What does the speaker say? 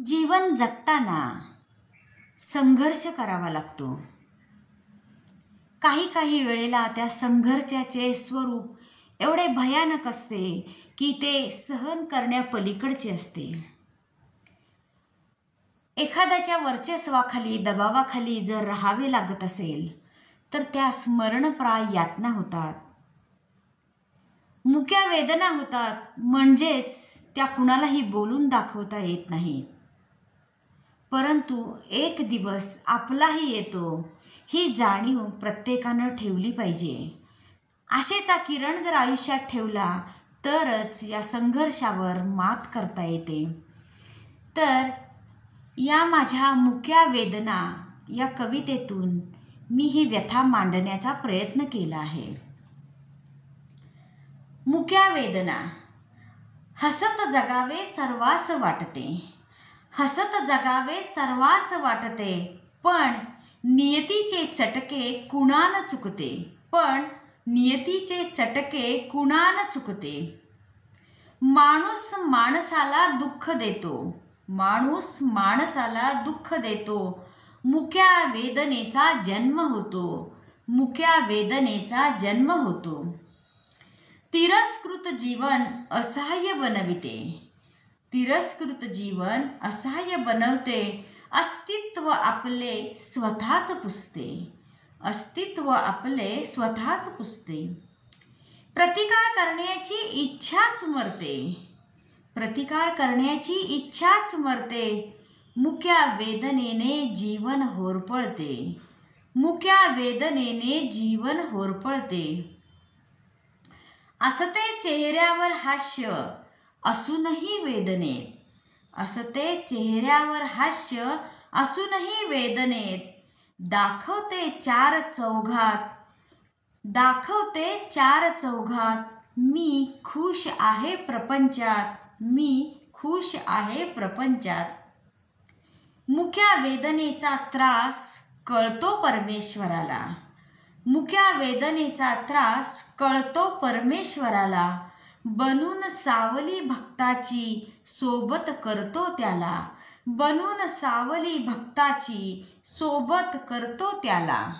जीवन जगताना संघर्ष करावा लागतो. काही काही वेळेला त्या संघर्षाचे स्वरूप एवढे भयानक असते की ते सहन करण्यापलीकडचे असते. एखाद्याच्या वर्चस्वाखाली दबावाखाली जर राहावे लागत असेल तर त्यास मरणप्राय यातना होतात, मुक्या वेदना होतात, म्हणजेच त्या कुणालाही बोलून दाखवता येत नाहीत. परंतु एक दिवस आपलाही येतो ही जाणीव प्रत्येकानं ठेवली पाहिजे. आशेचा किरण जर आयुष्यात ठेवला तरच या संघर्षावर मात करता येते. तर या माझ्या मुक्या वेदना या कवितेतून मी ही व्यथा मांडण्याचा प्रयत्न केला आहे. मुक्या वेदना. हसत जगावे सर्वास वाटते, हसत जगावे सर्वास वाटते, पण नियतीचे चटके कुणान चुकते, पण नियतीचे चटके कुणान चुकते. माणूस माणसाला दुःख देतो, माणूस माणसाला दुःख देतो, मुक्या वेदनेचा जन्म होतो, मुक्या वेदनेचा जन्म होतो. तिरस्कृत जीवन असहाय्य बनविते, तिरस्कृत जीवन असहाय्य बनवते, अस्तित्व आपले स्वतःच पुसते, अस्तित्व आपले स्वतःच पुसते. प्रतिकार करण्याची इच्छाच मरते, प्रतिकार करण्याची इच्छाच मरते, मुक्या वेदनेने जीवन होरपळते, मुक्या वेदनेने जीवन होरपळते. असते चेहऱ्यावर हास्य असूनही वेदनेत, असते चेहऱ्यावर हास्य असूनही वेदनेत, दाखवते चार चौघात, दाखवते चार चौघात, मी खुश आहे प्रपंचात, मी खुश आहे प्रपंचात. मुक्या वेदनेचा त्रास कळतो परमेश्वराला, मुक्या वेदनेचा त्रास कळतो परमेश्वराला, बनून सावली भक्ताची सोबत करतो त्याला, बनून सावली भक्ताची सोबत करतो त्याला.